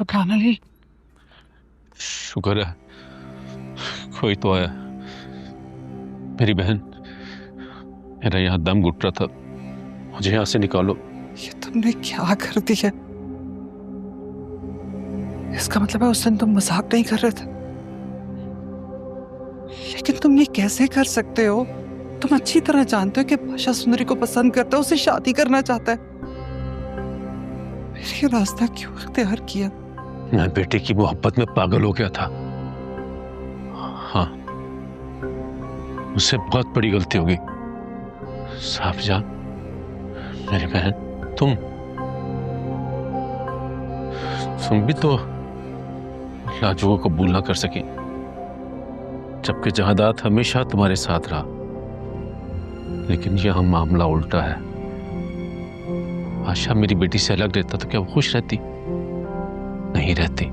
सुभान अली। शुक्र है कोई तो आया। मेरी बहन, मेरा यहाँ दम घुट रहा था, मुझे यहाँ से निकालो। ये तुमने क्या कर दिया? इसका मतलब है उस दिन तुम मजाक नहीं कर रहे थे। लेकिन तुम ये कैसे कर सकते हो? तुम अच्छी तरह जानते हो कि बादशाह सुंदरी को पसंद करता है, उसे शादी करना चाहता है। फिर ये रास्ता क्यों इख्तियार किया? मैं बेटे की मोहब्बत में पागल हो गया था। हाँ, मुझसे बहुत बड़ी गलती हो गई। साहब जान, मेरी बहन, तुम भी तो लाजू को कबूल ना कर सकी, जबकि जहादात हमेशा तुम्हारे साथ रहा। लेकिन यह मामला उल्टा है। आशा मेरी बेटी से अलग रहता तो क्या वो खुश रहती? नहीं रहती।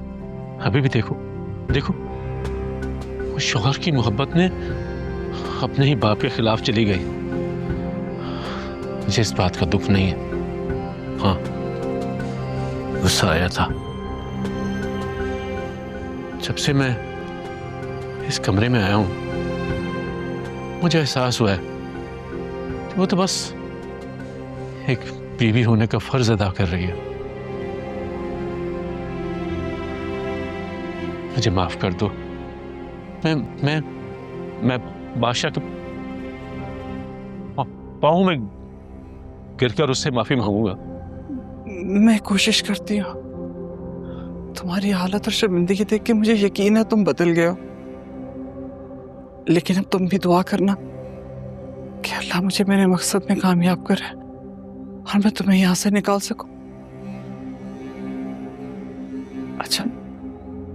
अभी भी देखो देखो, वो शौहर की मोहब्बत में अपने ही बाप के खिलाफ चली गई। मुझे इस बात का दुख नहीं है, हाँ गुस्सा आया था। जब से मैं इस कमरे में आया हूं, मुझे एहसास हुआ है कि वो तो बस एक बीवी होने का फर्ज अदा कर रही है। मुझे माफ कर दो। मैं बादशाह के पाँव में गिरकर उससे माफी मांगूंगा। मैं कोशिश करती हूँ। तुम्हारी हालत और शर्मिंदगी देख के मुझे यकीन है तुम बदल गए हो। लेकिन अब तुम भी दुआ करना कि अल्लाह मुझे मेरे मकसद में कामयाब करे और मैं तुम्हें यहां से निकाल सकूं। अच्छा,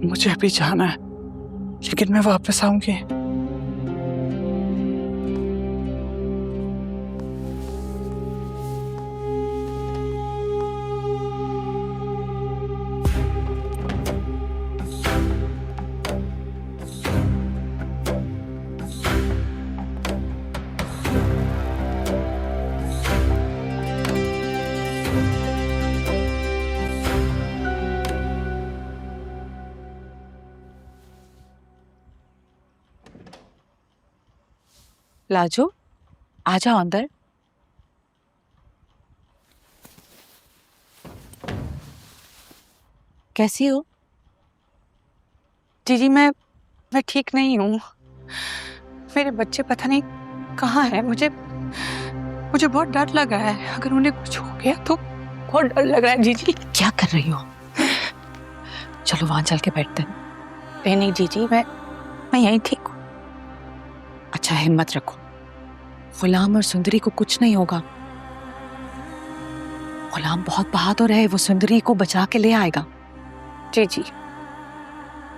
मुझे अभी जाना है, लेकिन मैं वापस आऊंगी। लाजो, आ जाओ अंदर। कैसी हो? जीजी मैं ठीक नहीं हूँ। मेरे बच्चे पता नहीं कहाँ हैं। मुझे बहुत डर लग रहा है। अगर उन्हें कुछ हो गया तो बहुत डर लग रहा है जीजी। क्या कर रही हो? चलो वहां चल के बैठते हैं। नहीं जीजी, मैं यहीं ठीक हूँ। अच्छा, हिम्मत रखो। गुलाम और सुंदरी को कुछ नहीं होगा। गुलाम बहुत बहादुर है, वो सुंदरी को बचा के ले आएगा। जीजी,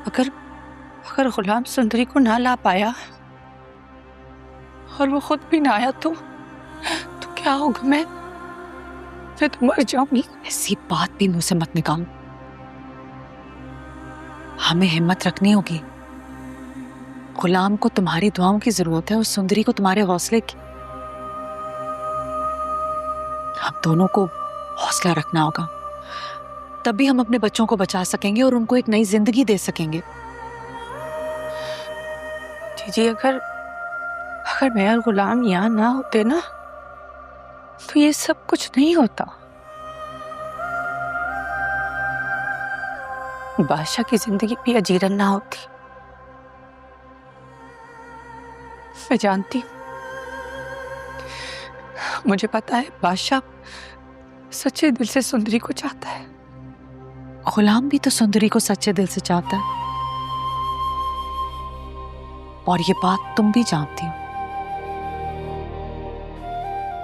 अगर गुलाम सुंदरी को ना ला पाया और वो खुद भी ना आया तो क्या होगा? मैं तो मर जाऊंगी। ऐसी बात भी मुंह से मत निकालो। हमें हिम्मत रखनी होगी। गुलाम को तुम्हारी दुआओं की जरूरत है और सुंदरी को तुम्हारे हौसले की। हम दोनों को हौसला रखना होगा, तभी हम अपने बच्चों को बचा सकेंगे और उनको एक नई जिंदगी दे सकेंगे। जीजी, अगर मैं और गुलाम यहाँ ना होते ना तो ये सब कुछ नहीं होता। बादशाह की जिंदगी भी अजीरन ना होती। मैं जानती हूँ, मुझे पता है बादशाह सच्चे दिल से सुंदरी को चाहता है। गुलाम भी तो सुंदरी को सच्चे दिल से चाहता है और ये बात तुम भी जानती हो।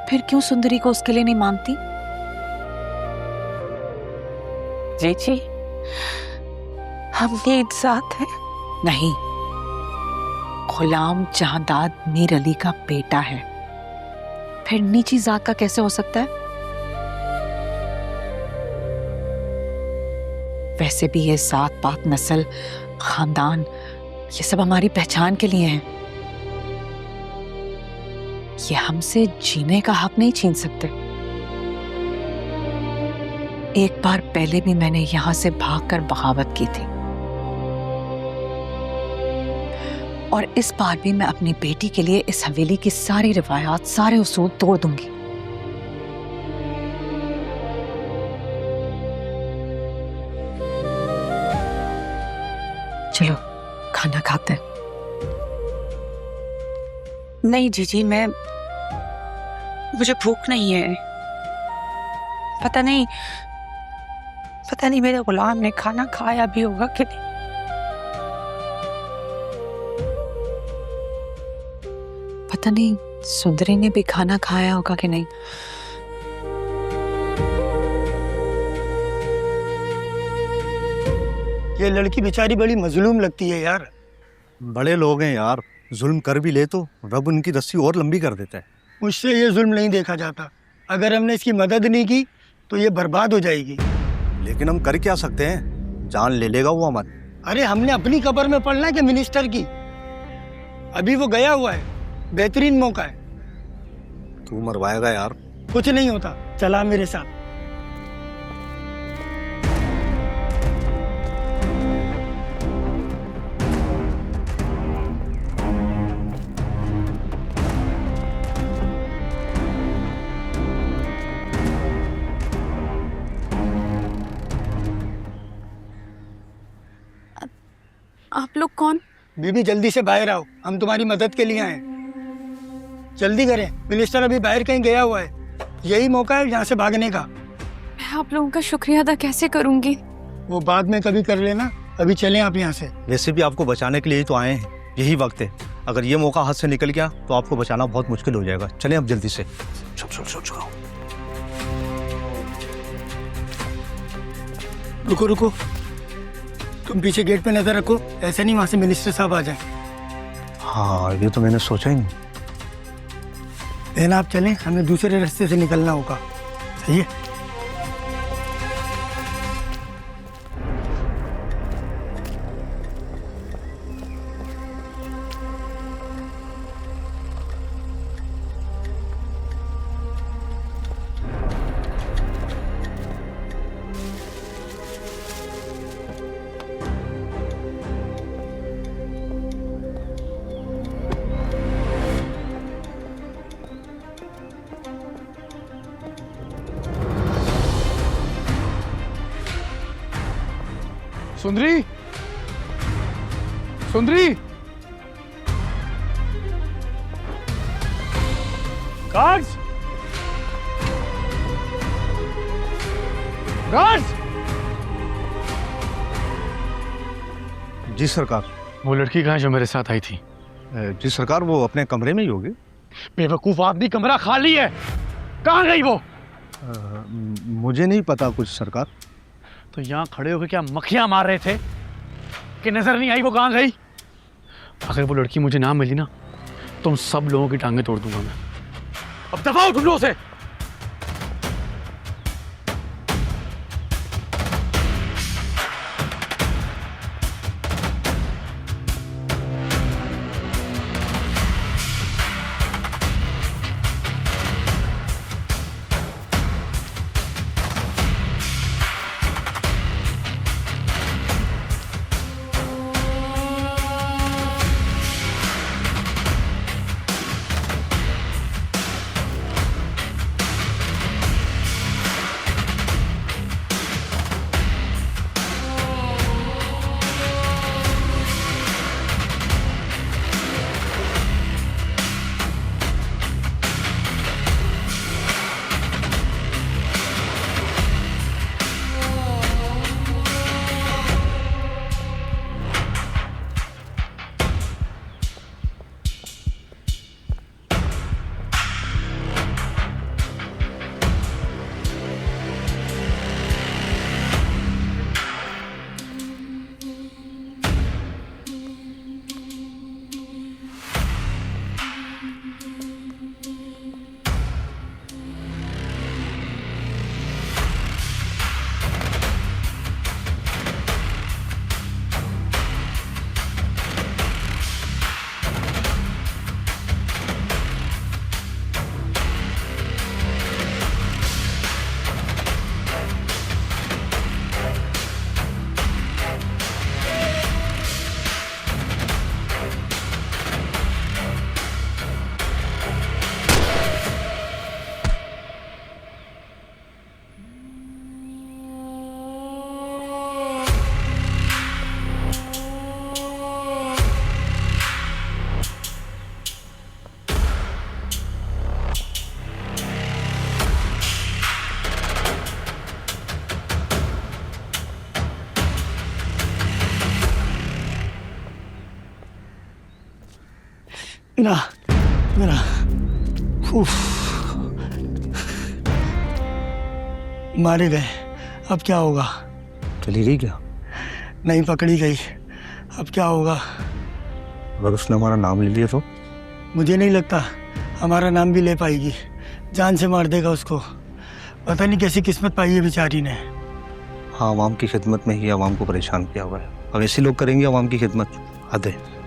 फिर क्यों सुंदरी को उसके लिए नहीं मानती? जी हम नीच जात हैं। नहीं, गुलाम जहांदाद मीर अली का बेटा है। फिर नीची जात का कैसे हो सकता है? वैसे भी ये जात पात नस्ल खानदान ये सब हमारी पहचान के लिए हैं। ये हमसे जीने का हक नहीं छीन सकते। एक बार पहले भी मैंने यहां से भागकर बगावत की थी, और इस बार भी मैं अपनी बेटी के लिए इस हवेली की सारी रिवायात, सारे उसूल तोड़ दूंगी। चलो खाना खाते हैं। नहीं जीजी, मुझे भूख नहीं है। पता नहीं मेरे गुलाम ने खाना खाया भी होगा कि नहीं। पता नहीं सुंदरी ने भी खाना खाया होगा कि नहीं। ये लड़की बेचारी बड़ी मजलूम लगती है यार। बड़े लोग हैं यार, जुल्म कर भी ले तो रब उनकी रस्सी और लंबी कर देता है। मुझसे ये जुल्म नहीं देखा जाता। अगर हमने इसकी मदद नहीं की तो ये बर्बाद हो जाएगी। लेकिन हम कर क्या सकते हैं, जान ले लेगा वो हमारी। अरे हमने अपनी कब्र में पड़ना है कि मिनिस्टर की। अभी वो गया हुआ है, बेहतरीन मौका है। तू मरवाएगा यार। कुछ नहीं होता, चला मेरे साथ। आप लोग कौन? बीबी जल्दी से बाहर आओ, हम तुम्हारी मदद के लिए आए हैं। जल्दी करें, मिनिस्टर अभी बाहर कहीं गया हुआ है। यही मौका है यहाँ से भागने का। मैं आप लोगों का शुक्रिया अदा कैसे करूंगी? वो बाद में कभी कर लेना, अभी चलें आप यहाँ से। वैसे भी आपको बचाने के लिए ही तो आए हैं, यही वक्त है। अगर ये मौका हाथ से निकल गया तो आपको बचाना बहुत मुश्किल हो जाएगा। चलें अब जल्दी से। रुको रुको, तुम पीछे गेट पे नजर रखो, ऐसे नहीं वहां से मिनिस्टर साहब आ जाए। हाँ, ये तो मैंने सोचा ही नहीं। बहन आप चलें, हमें दूसरे रास्ते से निकलना होगा। सही है। सुंदरी, सुंदरी, गार्ड्स, गार्ड्स। जी सरकार। वो लड़की कहाँ जो मेरे साथ आई थी? जी सरकार, वो अपने कमरे में ही होगी। बेवकूफ आदमी, कमरा खाली है, कहाँ गई वो? मुझे नहीं पता कुछ सरकार। तो यहाँ खड़े होकर क्या मक्खियां मार रहे थे कि नजर नहीं आई वो कहाँ गई? अगर वो लड़की मुझे ना मिली ना, तुम सब लोगों की टांगें तोड़ दूंगा मैं। अब दबाओ तुम लोगों से। मेरा मेरा उफ, मारे गए, अब क्या होगा? चली गई क्या? नहीं, पकड़ी गई, अब क्या होगा? अगर उसने हमारा नाम ले लिया तो? मुझे नहीं लगता हमारा नाम भी ले पाएगी, जान से मार देगा उसको। पता नहीं कैसी किस्मत पाई है बेचारी ने। हाँ, आवाम की खिदमत में ही आवाम को परेशान किया हुआ है। अब ऐसे लोग करेंगे आवाम की खिदमत, हद है।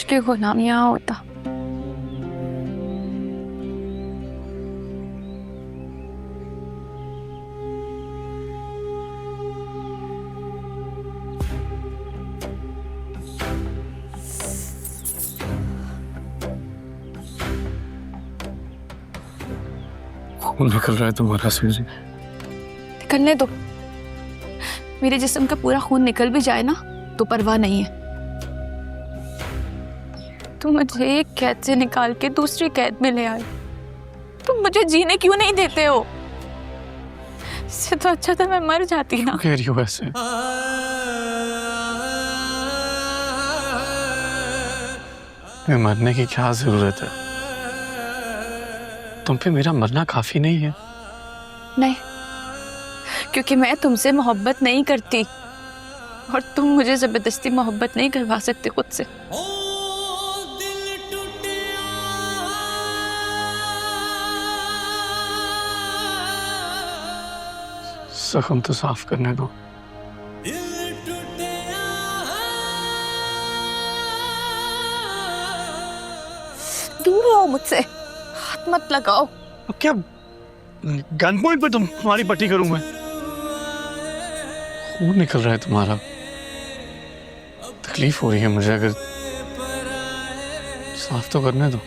के गुलाम यहाँ होता। खून निकल रहा है तुम्हारा सूजी। निकलने दो, मेरे जिस्म का पूरा खून निकल भी जाए ना तो परवाह नहीं है। तुम मुझे एक कैद से निकाल के दूसरी कैद में ले आए, तुम मुझे जीने क्यों नहीं देते हो? इससे तो अच्छा था मैं मर जाती ना। कह रही हो ऐसे? मैं मरने की क्या जरूरत है? तुम पे मेरा मरना काफी नहीं है? नहीं, क्योंकि मैं तुमसे मोहब्बत नहीं करती और तुम मुझे जबरदस्ती मोहब्बत नहीं करवा सकते खुद से। जख्म तो साफ करने दो। दूर रहो मुझसे, हाथ मत लगाओ। अब क्या गन पॉइंट पे तुम्हारी पट्टी करूं मैं? खून निकल रहा है तुम्हारा, तकलीफ हो रही है मुझे, अगर साफ तो करने दो।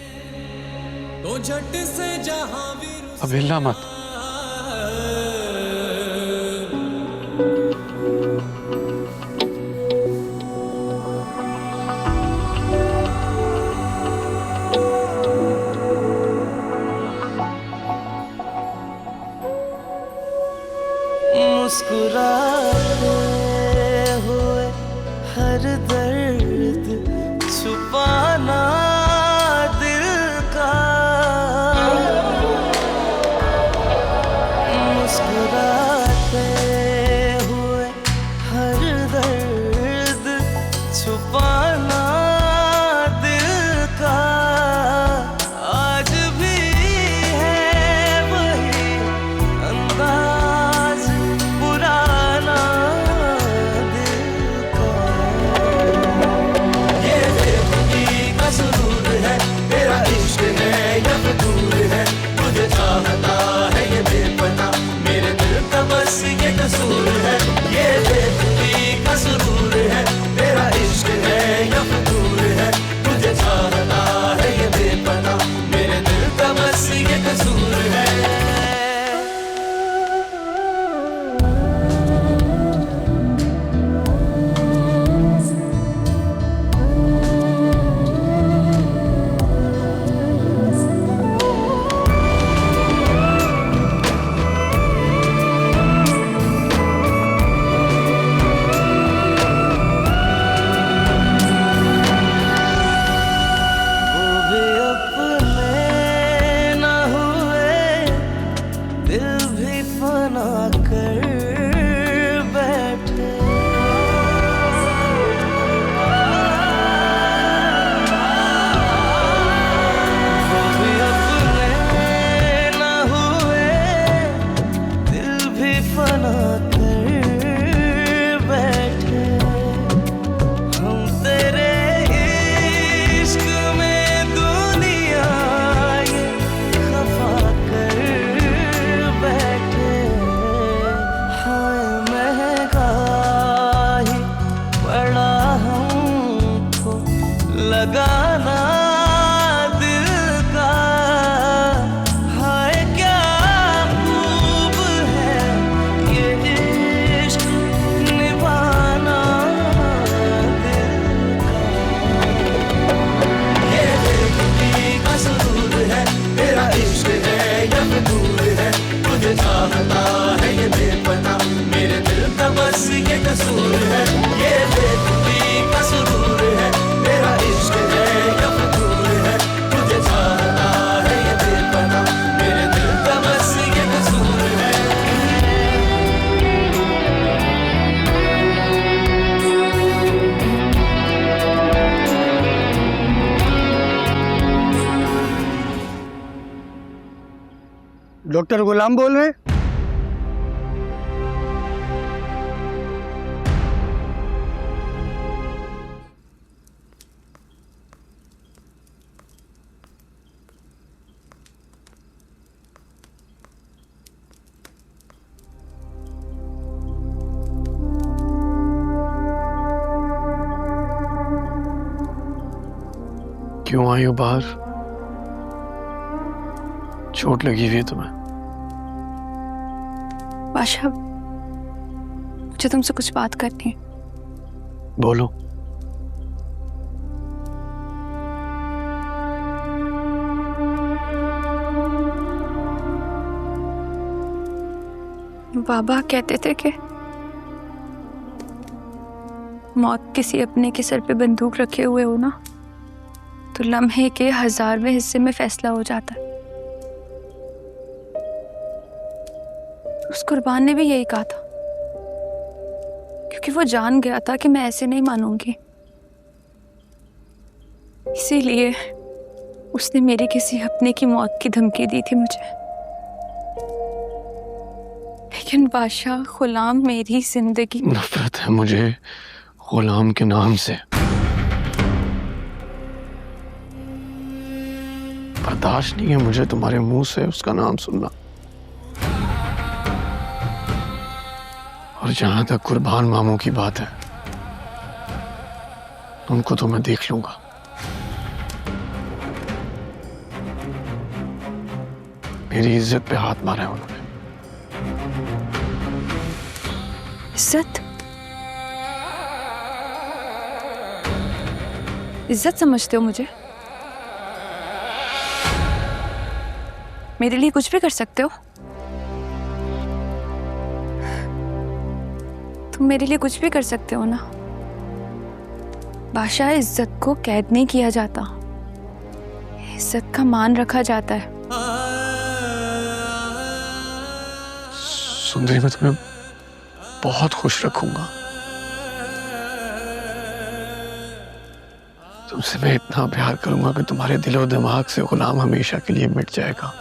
अब हिलना मत। मुस्कुराते हुए हर दर्द छुपाना दिल का, मुस्कुराते हुए हर दर्द छुपाना दिल का, आज भी है वही अंदाज पुराना दिल का। डॉक्टर गुलाम बोल रहे हैं? क्यों आई हो बाहर? चोट लगी हुई है तुम्हें? बादशाह, मुझे तुमसे कुछ बात करनी है। बोलो। बाबा कहते थे कि मौत किसी अपने के सर पे बंदूक रखे हुए हो ना, तो लम्हे के 1000वें हिस्से में फैसला हो जाता है। उस कुर्बान ने भी यही कहा था, क्योंकि वो जान गया था कि मैं ऐसे नहीं मानूंगी। इसीलिए उसने मेरे किसी अपने की मौत की धमकी दी थी मुझे। लेकिन बादशाह, गुलाम मेरी जिंदगी। नफरत है मुझे गुलाम के नाम से। बर्दाश्त नहीं है मुझे तुम्हारे मुंह से उसका नाम सुनना। और जहां तक कुर्बान मामू की बात है, उनको तो मैं देख लूंगा। मेरी इज्जत पे हाथ मारा है उन्होंने। इज्जत? इज्जत समझते हो मुझे? मेरे लिए कुछ भी कर सकते हो? तुम मेरे लिए कुछ भी कर सकते हो ना? बादशाह, इज्जत को कैद नहीं किया जाता, इज्जत का मान रखा जाता है। सुंदरी, मैं तुम्हें बहुत खुश रखूंगा। तुमसे मैं इतना प्यार करूंगा कि तुम्हारे दिलो दिमाग से गुलाम हमेशा के लिए मिट जाएगा।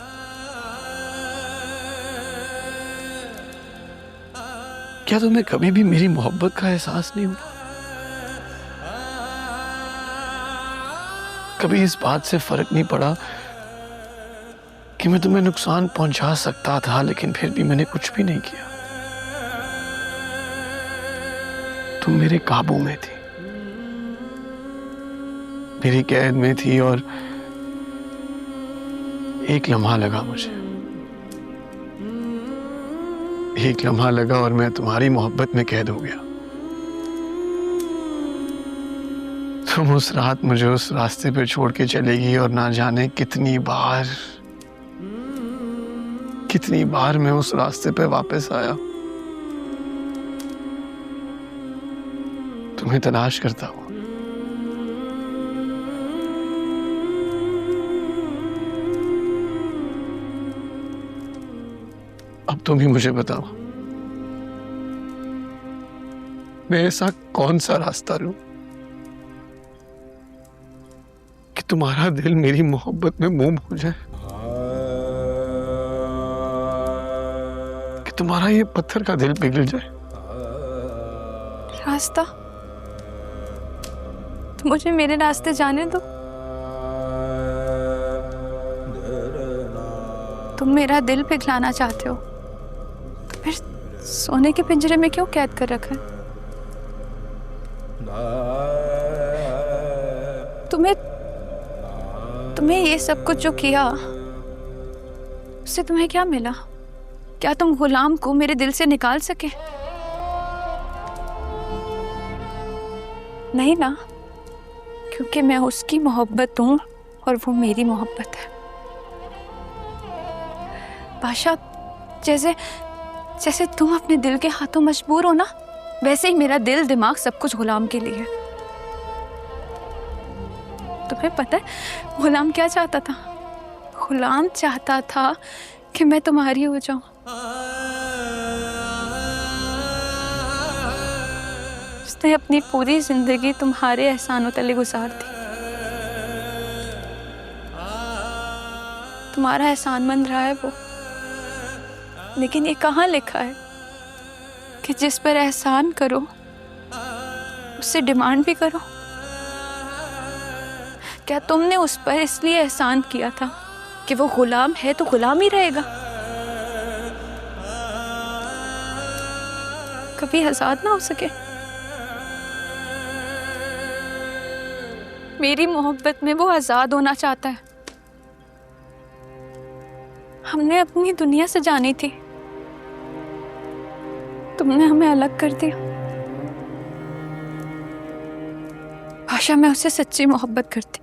क्या तुम्हें कभी भी मेरी मोहब्बत का एहसास नहीं हुआ? कभी इस बात से फर्क नहीं पड़ा कि मैं तुम्हें नुकसान पहुंचा सकता था, लेकिन फिर भी मैंने कुछ भी नहीं किया? तुम मेरे काबू में थी, मेरी कैद में थी, और एक लम्हा लगा मुझे, एक लम्हा लगा और मैं तुम्हारी मोहब्बत में कैद हो गया। तुम उस रात मुझे उस रास्ते पे छोड़ के चली गई, और ना जाने कितनी बार मैं उस रास्ते पे वापस आया, तुम्हें तलाश करता हूं। अब तुम ही मुझे बताओ, मैं ऐसा कौन सा रास्ता लूं कि तुम्हारा दिल मेरी मोहब्बत में मोम हो जाए, कि तुम्हारा ये पत्थर का दिल पिघल जाए। रास्ता? तो मुझे मेरे रास्ते जाने दो। तुम मेरा दिल पिघलाना चाहते हो, तो फिर सोने के पिंजरे में क्यों कैद कर रखा है? तुम्हें ये सब कुछ जो किया, उससे तुम्हें क्या मिला? क्या तुम गुलाम को मेरे दिल से निकाल सके? नहीं ना, क्योंकि मैं उसकी मोहब्बत हूं और वो मेरी मोहब्बत है। बादशाह, जैसे तुम अपने दिल के हाथों मजबूर हो ना, वैसे ही मेरा दिल दिमाग सब कुछ गुलाम के लिए है। तुम्हें पता है गुलाम क्या चाहता था? गुलाम चाहता था कि मैं तुम्हारी हो जाऊं। उसने अपनी पूरी जिंदगी तुम्हारे एहसानों तले गुजार दी। तुम्हारा एहसानमंद रहा है वो। लेकिन ये कहाँ लिखा है कि जिस पर एहसान करो उससे डिमांड भी करो? क्या तुमने उस पर इसलिए एहसान किया था कि वो गुलाम है तो गुलाम ही रहेगा, कभी आजाद ना हो सके? मेरी मोहब्बत में वो आजाद होना चाहता है। हमने अपनी दुनिया से जानी थी, तुमने हमें अलग कर दिया। भाषा, मैं उससे सच्ची मोहब्बत करती,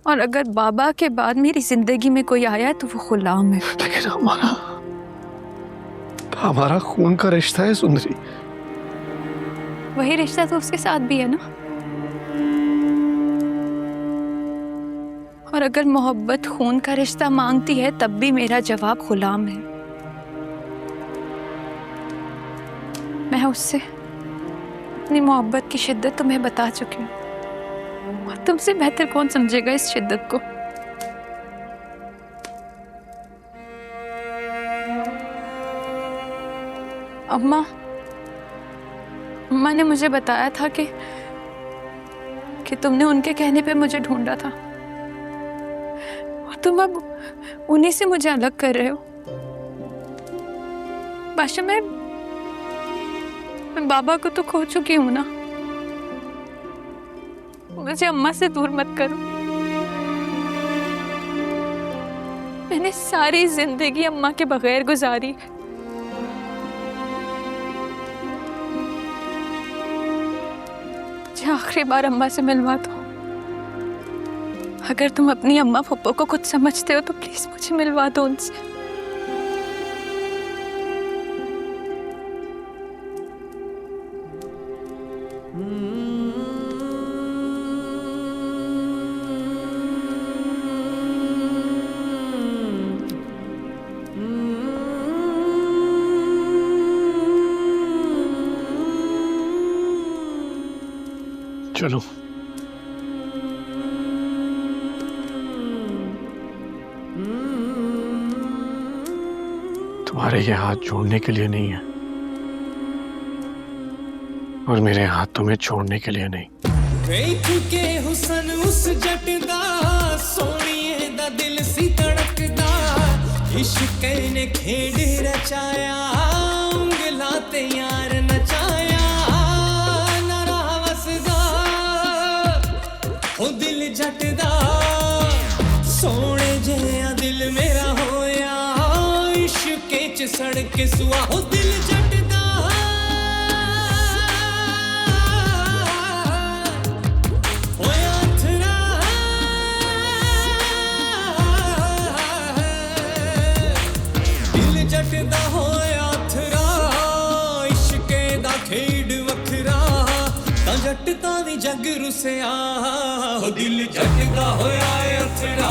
और अगर बाबा के बाद मेरी जिंदगी में कोई आया तो वो गुलाम है। लेकिन हमारा खून का रिश्ता है सुंदरी। वही रिश्ता तो उसके साथ भी है ना। और अगर मोहब्बत खून का रिश्ता मांगती है तब भी मेरा जवाब गुलाम है। मैं उससे अपनी मोहब्बत की शिद्दत तुम्हें बता चुकी हूँ, और तुमसे बेहतर कौन समझेगा इस शिद्दत को। अम्मा ने मुझे बताया था कि तुमने उनके कहने पे मुझे ढूंढा था, और तुम अब उन्हीं से मुझे अलग कर रहे हो। बादशाह, मैं बाबा को तो खो चुकी हूं ना, मुझे अम्मा से दूर मत करो। मैंने सारी जिंदगी अम्मा के बगैर गुजारी। आखिरी बार अम्मा से मिलवा दो। अगर तुम अपनी अम्मा पप्पो को कुछ समझते हो तो प्लीज मुझे मिलवा दो उनसे। चलो। तुम्हारे ये हाथ जोड़ने के लिए नहीं है, और मेरे हाथ तुम्हें छोड़ने के लिए नहीं। के हुसन उस जटदा सोनिए दा दिल सी तड़कदा, इश्क ने खेड रचाया, उंगला ते यार नचाया। ओ दिल जटदा सोने जया दिल मेरा होया, इश्के च सड़क सुआ। ओ दिल जटदा होया थरा, दिल जटदा होया थरा, इश्के दा खेड वखरा। जटदा दी जग रुसिया, दिल जटदा होया अथरा,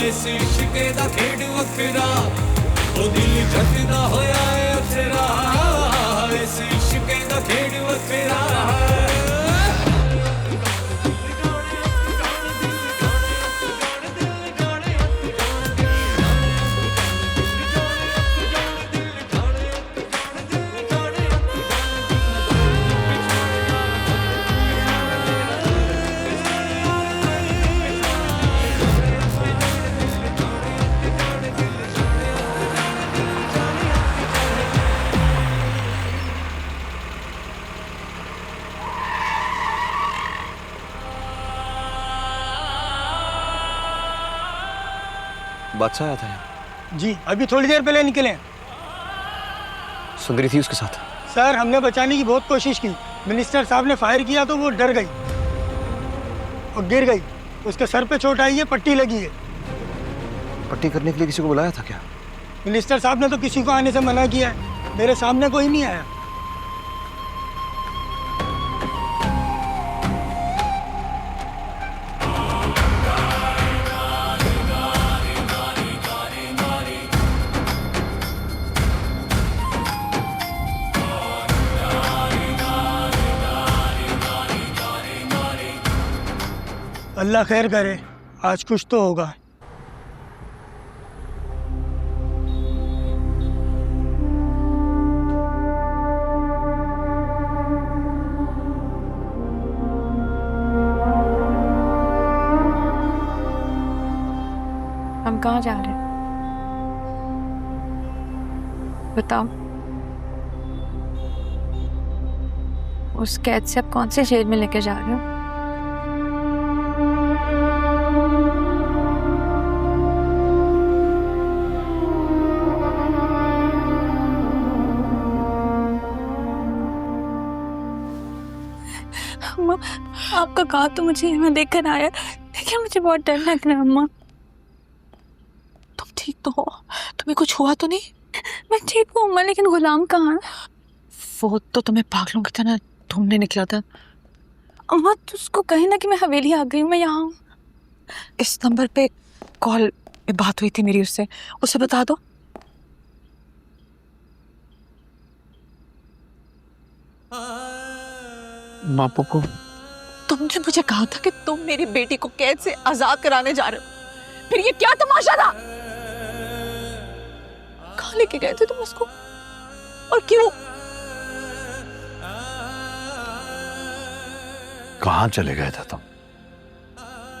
इस इश्क दा खेड वखरा। ओ दिल जटदा होया अथरा, इस इश्क दा खेड वखरा। बादशाह आया था यहाँ? जी, अभी थोड़ी देर पहले निकले। सुंदरी थी उसके साथ? सर, हमने बचाने की बहुत कोशिश की। मिनिस्टर साहब ने फायर किया तो वो डर गई और गिर गई। उसके सर पे चोट आई है, पट्टी लगी है। पट्टी करने के लिए किसी को बुलाया था क्या? मिनिस्टर साहब ने तो किसी को आने से मना किया है। मेरे सामने कोई नहीं आया। अल्लाह खैर करे, आज कुछ तो होगा। कहाँ जा रहे हैं? बताओ, उस कैद से आप कौन से जेल में लेके जा रहे हो? अम्मा, आपका कहा तो मुझे यहाँ देखकर आया, लेकिन मुझे बहुत डर लग रहा है। अम्मा, तुम ठीक तो हो? तुम्हें कुछ हुआ तो नहीं? मैं ठीक हूँ अम्मा, लेकिन गुलाम कहाँ है? वो तो तुम्हें पागलों की तरह ढूंढने निकला था। अम्मा, तो उसको कहे ना कि मैं हवेली आ गई हूँ, मैं यहाँ हूँ। इस नंबर पे कॉल पे बात हुई थी मेरी उससे, उसे बता दो। माँ को तुमने मुझे कहा था कि तुम मेरी बेटी को कैद से आजाद कराने जा रहे हो, फिर ये क्या तमाशा था? कहाँ लेके गए थे तुम उसको और क्यों? कहाँ चले गए थे तुम?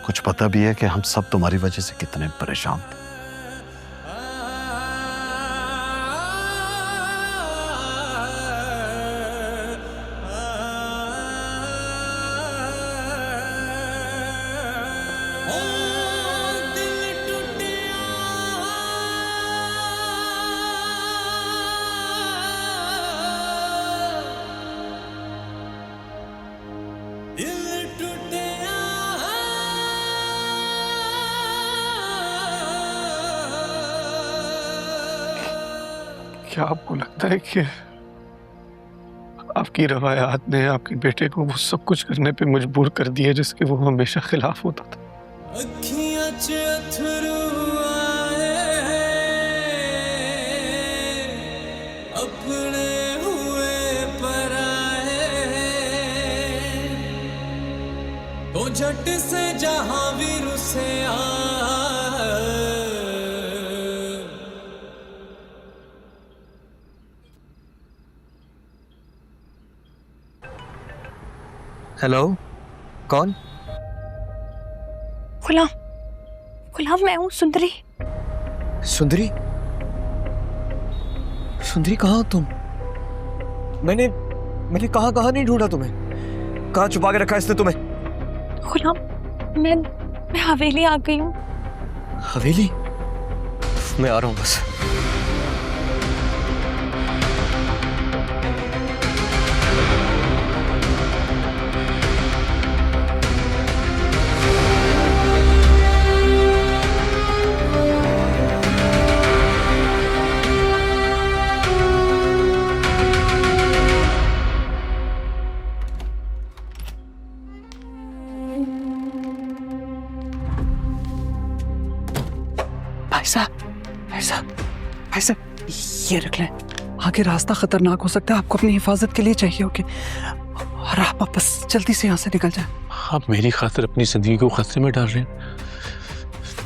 कुछ पता भी है कि हम सब तुम्हारी वजह से कितने परेशान थे? क्या आपको लगता है कि आपकी रवायात ने आपके बेटे को वो सब कुछ करने पे मजबूर कर दिया जिसके वो हमेशा खिलाफ होता था? अखियां च अथरू आए, अपने हुए पराए, तो झट से जहां भी रुसे हेलो, कौन? गुलाम, गुलाम मैं हूँ सुंदरी। सुंदरी? सुंदरी कहाँ हो तुम? मैंने कहाँ नहीं ढूंढा तुम्हें। कहाँ छुपा के रखा इसने तुम्हें? गुलाम, मैं हवेली आ गई हूँ। हवेली? मैं आ रहा हूँ बस। भाई साहब, ये रख लें। आगे रास्ता खतरनाक हो सकता है, आपको अपनी हिफाजत के लिए चाहिए होगी, और आप बस जल्दी से यहाँ से निकल जाए। आप मेरी खातिर अपनी जिंदगी को खतरे में डाल रहे हैं।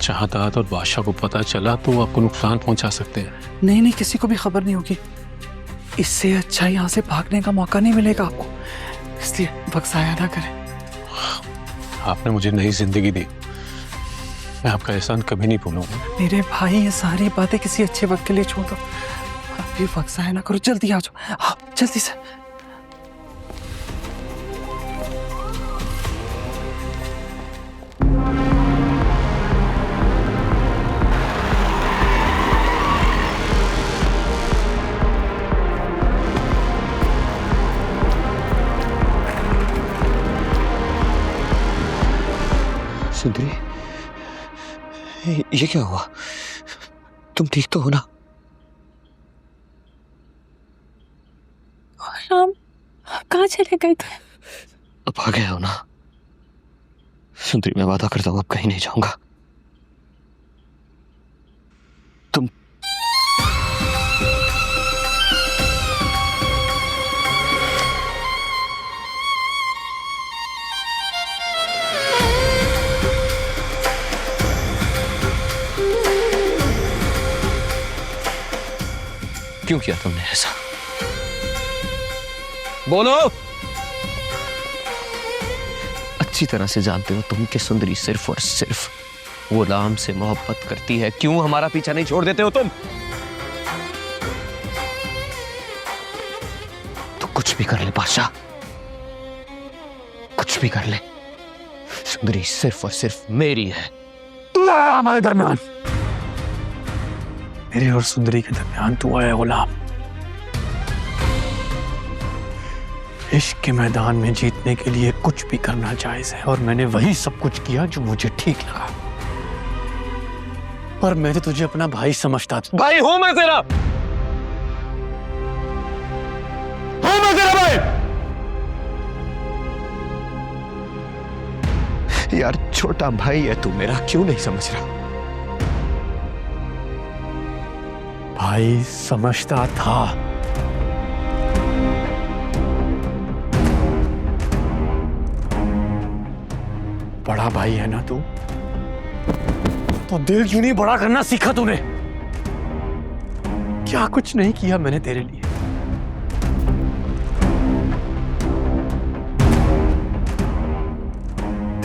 चाहदाद और बादशाह को पता चला तो आपको नुकसान पहुंचा सकते हैं। नहीं, किसी को भी खबर नहीं होगी। इससे अच्छा यहाँ से भागने का मौका नहीं मिलेगा आपको, इसलिए वक्त ज़ाया ना करें। आपने मुझे नई जिंदगी दी, मैं आपका एहसान कभी नहीं भूलूंगा। मेरे भाई, ये सारी बातें किसी अच्छे वक्त के लिए छोड़ दो। आप भी वक्त ज़ाया ना करो, जल्दी आ जाओ, आप जल्दी से। सुंदरी, ये क्या हुआ? तुम ठीक तो हो ना? गुलाम, कहाँ चले गए थे? अब आ गया हो ना? सुंदरी, मैं वादा करता हूँ अब कहीं नहीं जाऊंगा। तुम क्यों किया तुमने ऐसा? बोलो। अच्छी तरह से जानते हो तुम कि सुंदरी सिर्फ और सिर्फ गुलाम से मोहब्बत करती है, क्यों हमारा पीछा नहीं छोड़ देते हो तुम? तो कुछ भी कर ले बादशाह, कुछ भी कर ले, सुंदरी सिर्फ और सिर्फ मेरी है। हमारे दरमियान, मेरे और सुंदरी के दरमियान तू आया गुलाम। इश्क के मैदान में जीतने के लिए कुछ भी करना जायज है, और मैंने वही सब कुछ किया जो मुझे ठीक लगा। पर मैं तो तुझे अपना भाई समझता था। भाई हूं मैं तेरा, हूं मैं तेरा भाई। यार छोटा भाई है तू मेरा, क्यों नहीं समझ रहा? भाई समझता था, बड़ा भाई है ना तू, तो दिल क्यों नहीं बड़ा करना सीखा तूने? क्या कुछ नहीं किया मैंने तेरे लिए।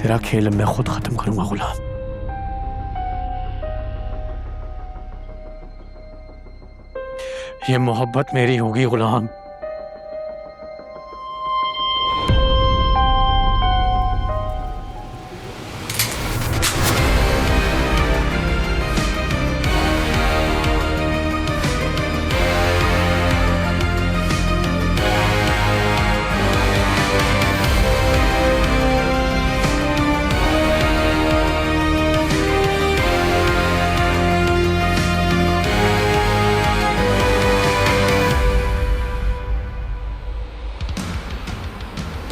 तेरा खेल मैं खुद खत्म करूंगा गुलाम। ये मोहब्बत मेरी होगी गुलाम।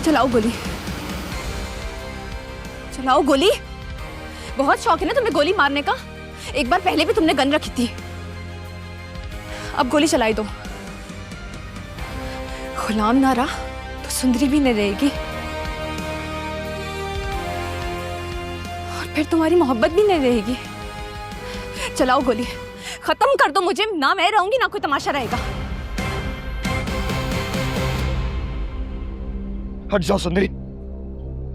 चलाओ गोली, चलाओ गोली। बहुत शौक है ना तुम्हें गोली मारने का? एक बार पहले भी तुमने गन रखी थी, अब गोली चलाई दो। गुलाम ना रहा तो सुंदरी भी नहीं रहेगी, और फिर तुम्हारी मोहब्बत भी नहीं रहेगी। चलाओ गोली, खत्म कर दो मुझे, ना मैं रहूंगी ना कोई तमाशा रहेगा। हट जाओ सुंदरी,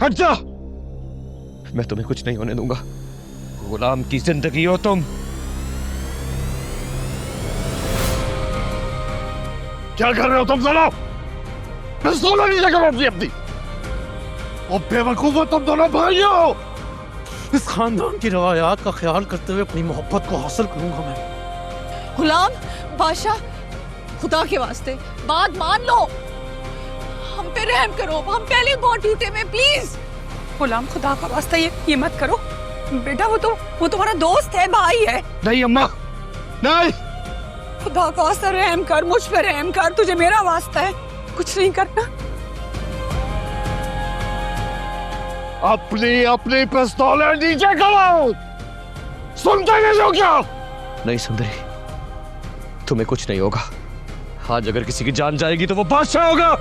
हट जाओ। मैं तुम्हें कुछ नहीं होने दूंगा। गुलाम की जिंदगी हो तुम। क्या कर रहे हो तुम दोनों? पिस्तौल नीचे करो अपनी। और बेवकूफ हो तुम दोनों भाई हो। इस खानदान की रवायात का ख्याल करते हुए अपनी मोहब्बत को हासिल करूंगा मैं। गुलाम बादशाह, खुदा के वास्ते बात मान लो, हम पे रहम करो, हम पहले बहुत टूटे में, प्लीज। गुलाम खुदा का वास्ता ये मत करो बेटा, वो तुम्हारा दोस्त है, भाई है। नहीं अम्मा, नहीं। खुदा का वास्ता रहम कर, मुझ पे रहम कर, तुझे मेरा वास्ता है, कुछ नहीं करना। अपनी पिस्तौलें नीचे करो, सुनते नहीं हो क्या? नहीं सुंदरी, तुम्हें कुछ नहीं होगा। आज अगर किसी की जान जाएगी तो वो बादशाह होगा।